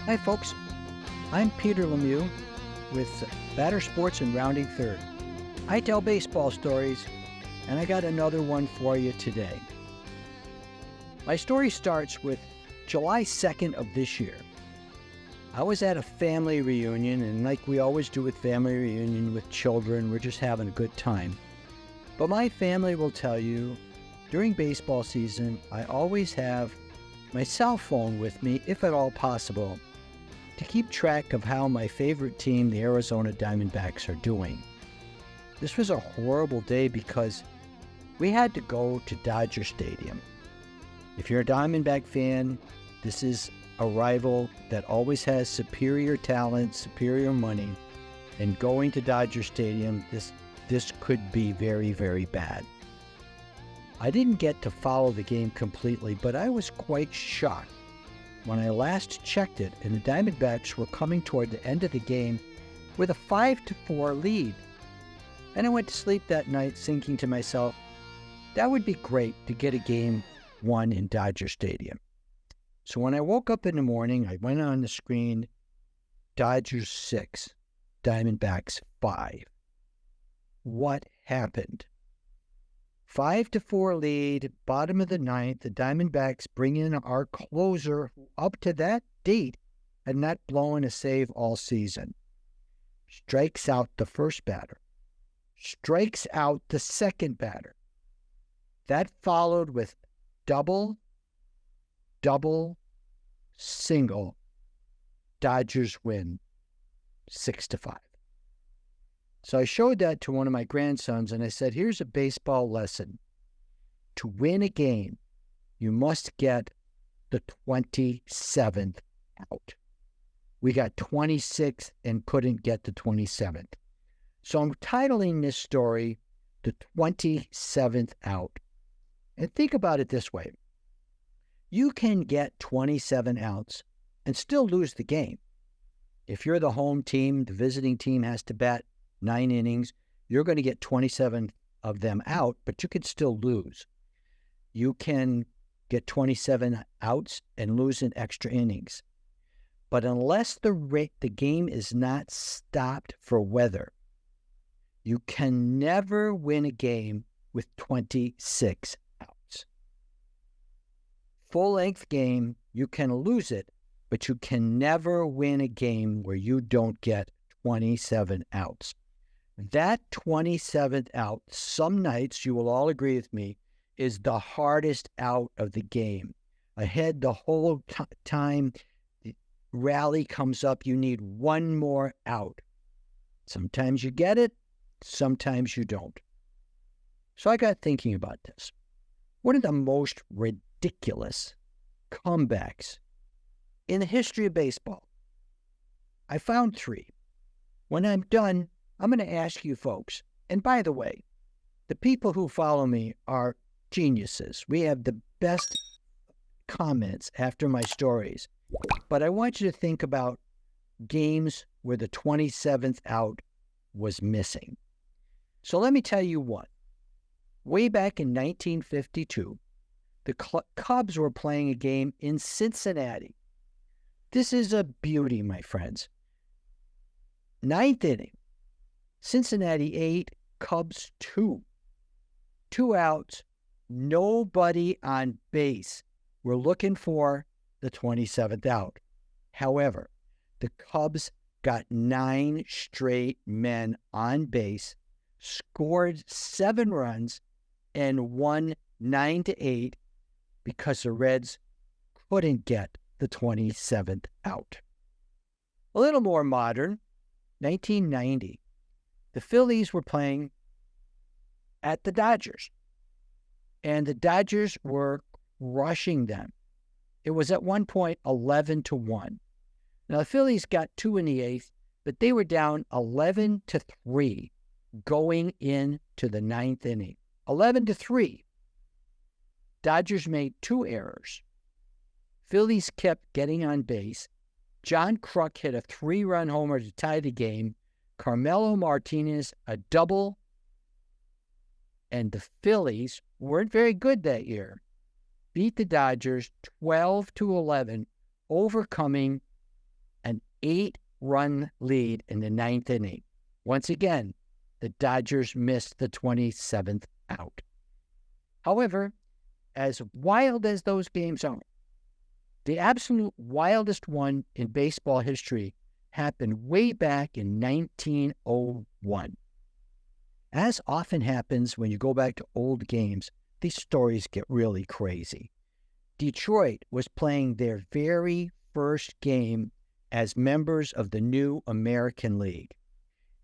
Hi, folks. I'm Peter Lemieux with BadderSports and Rounding Third. I tell baseball stories, and I got another one for you today. My story starts with July 2nd of this year. I was at a family reunion, and like we always do with family reunion with children, we're just having a good time. But my family will tell you, during baseball season, I always have my cell phone with me, if at all possible, to keep track of how my favorite team, the Arizona Diamondbacks, are doing. This was a horrible day because we had to go to Dodger Stadium. If you're a Diamondback fan, this is a rival that always has superior talent, superior money, and going to Dodger Stadium, this could be very, very bad. I didn't get to follow the game completely, but I was quite shocked when I last checked it, and the Diamondbacks were coming toward the end of the game with a 5-4 lead. And I went to sleep that night thinking to myself, that would be great to get a game won in Dodger Stadium. So when I woke up in the morning, I went on the screen, Dodgers 6, Diamondbacks 5. What happened? 5-4 lead, bottom of the ninth. The Diamondbacks bring in our closer, who up to that date had not blown a save all season. Strikes out the first batter. Strikes out the second batter. That followed with double, single. Dodgers win 6-5. So I showed that to one of my grandsons, and I said, here's a baseball lesson. To win a game, you must get the 27th out. We got 26th and couldn't get the 27th. So I'm titling this story, The 27th Out. And think about it this way. You can get 27 outs and still lose the game. If you're the home team, the visiting team has to bat 9 innings, you're going to get 27 of them out, but you can still lose. You can get 27 outs and lose in extra innings. But unless the game is not stopped for weather, you can never win a game with 26 outs. Full-length game, you can lose it, but you can never win a game where you don't get 27 outs. That 27th out, some nights, you will all agree with me, is the hardest out of the game. Ahead the whole time, the rally comes up, you need one more out. Sometimes you get it, sometimes you don't. So I got thinking about this. One of the most ridiculous comebacks in the history of baseball. I found 3. When I'm done, I'm going to ask you folks, and by the way, the people who follow me are geniuses. We have the best comments after my stories. But I want you to think about games where the 27th out was missing. So let me tell you one. Way back in 1952, the Cubs were playing a game in Cincinnati. This is a beauty, my friends. 9th inning. Cincinnati 8, Cubs 2. 2 outs, nobody on base. We're looking for the 27th out. However, the Cubs got 9 straight men on base, scored 7 runs, and won 9-8 because the Reds couldn't get the 27th out. A little more modern, 1990. The Phillies were playing at the Dodgers, and the Dodgers were rushing them. It was at one point 11-1. Now, the Phillies got 2 in the 8th, but they were down 11-3 going into the 9th inning. 11-3. Dodgers made 2 errors. Phillies kept getting on base. John Kruk hit a 3-run homer to tie the game. Carmelo Martinez, a double. And the Phillies weren't very good that year. Beat the Dodgers 12-11, overcoming 8-run lead in the 9th inning. Once again, the Dodgers missed the 27th out. However, as wild as those games are, the absolute wildest one in baseball history happened way back in 1901. As often happens when you go back to old games, these stories get really crazy. Detroit was playing their very first game as members of the new American League.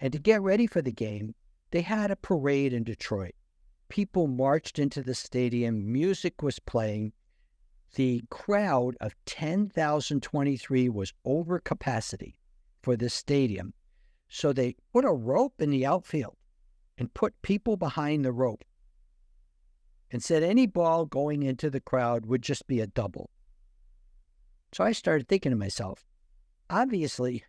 And to get ready for the game, they had a parade in Detroit. People marched into the stadium, music was playing. The crowd of 10,023 was over capacity for this stadium. So they put a rope in the outfield and put people behind the rope and said any ball going into the crowd would just be a double. So I started thinking to myself, obviously,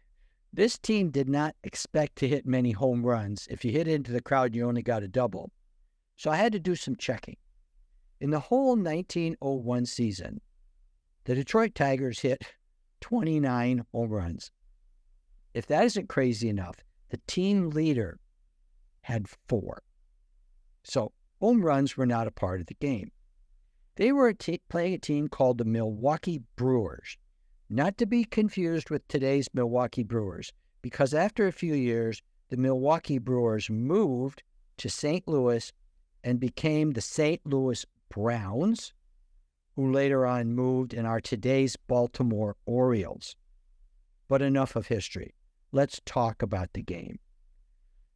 this team did not expect to hit many home runs. If you hit into the crowd, you only got a double. So I had to do some checking. In the whole 1901 season, the Detroit Tigers hit 29 home runs. If that isn't crazy enough, the team leader had 4. So home runs were not a part of the game. They were playing a team called the Milwaukee Brewers, not to be confused with today's Milwaukee Brewers, because after a few years, the Milwaukee Brewers moved to St. Louis and became the St. Louis Browns, who later on moved and are today's Baltimore Orioles. But enough of history. Let's talk about the game.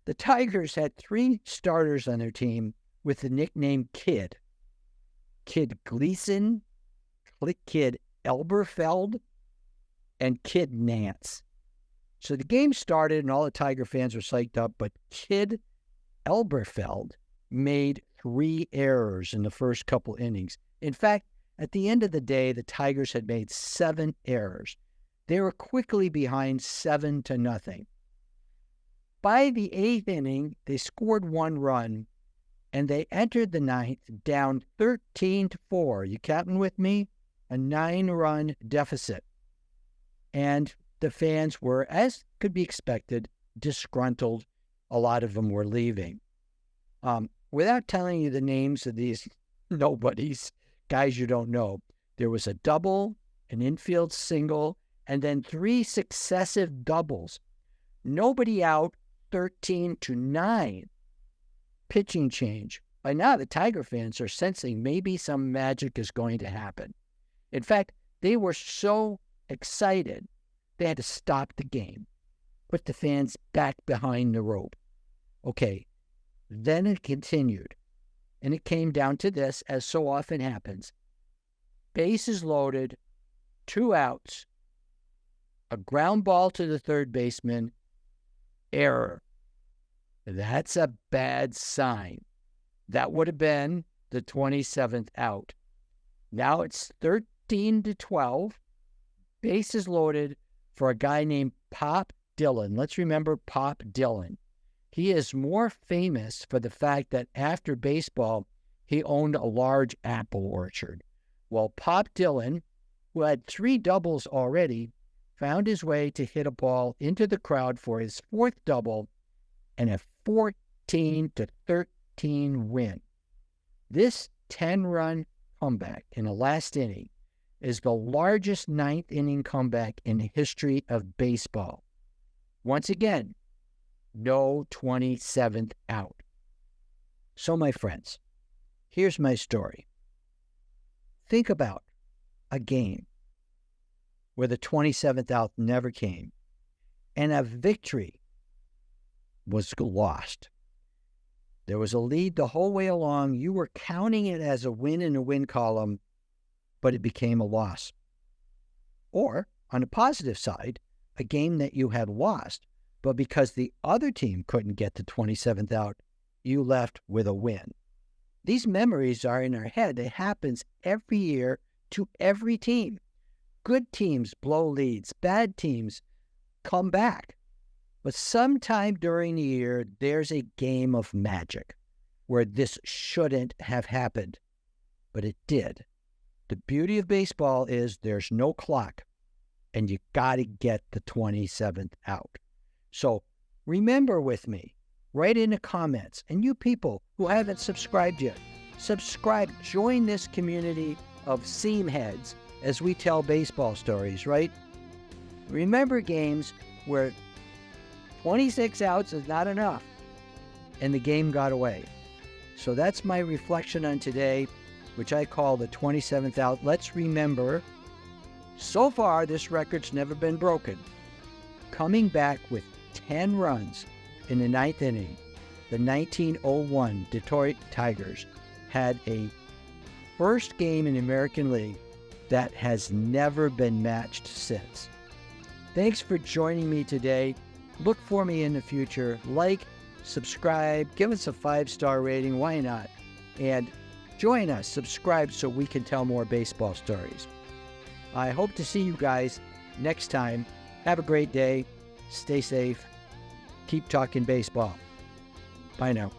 The Tigers had 3 starters on their team with the nickname Kid. Kid Gleason, Kid Elberfeld, and Kid Nance. So the game started and all the Tiger fans were psyched up, but Kid Elberfeld made 3 errors in the first couple innings. In fact, at the end of the day, the Tigers had made 7 errors. They were quickly behind 7-0. By the 8th inning, they scored 1 run, and they entered the 9th down 13-4. You counting with me? A 9-run deficit. And the fans were, as could be expected, disgruntled. A lot of them were leaving. Without telling you the names of these nobodies, guys you don't know, there was a double, an infield single, and then 3 successive doubles. Nobody out, 13-9. Pitching change. By now, the Tiger fans are sensing maybe some magic is going to happen. In fact, they were so excited, they had to stop the game, put the fans back behind the rope. Okay, then it continued, and it came down to this, as so often happens. Bases loaded, 2 outs, a ground ball to the third baseman, error. That's a bad sign. That would have been the 27th out. Now it's 13-12. Bases loaded for a guy named Pop Dillon. Let's remember Pop Dillon. He is more famous for the fact that after baseball, he owned a large apple orchard. Well, Pop Dillon, who had 3 doubles already, found his way to hit a ball into the crowd for his 4th double and a 14-13 win. This 10-run comeback in the last inning is the largest 9th inning comeback in the history of baseball. Once again, no 27th out. So, my friends, here's my story. Think about a game where the 27th out never came and a victory was lost. There was a lead the whole way along. You were counting it as a win in the win column, but it became a loss. Or, on the positive side, a game that you had lost, but because the other team couldn't get the 27th out, you left with a win. These memories are in our head. It happens every year to every team. Good teams blow leads. Bad teams come back. But sometime during the year, there's a game of magic where this shouldn't have happened, but it did. The beauty of baseball is there's no clock. and you got to get the 27th out. So remember with me, write in the comments, and you people who haven't subscribed yet, subscribe, join this community of seam heads as we tell baseball stories, right? Remember games where 26 outs is not enough and the game got away. So that's my reflection on today, which I call the 27th out. Let's remember, so far this record's never been broken. Coming back with 10 runs in the 9th inning, the 1901 Detroit Tigers had a first game in the American League that has never been matched since. Thanks for joining me today. Look for me in the future. Like, subscribe, give us a 5-star rating. Why not? And join us. Subscribe so we can tell more baseball stories. I hope to see you guys next time. Have a great day. Stay safe. Keep talking baseball. Bye now.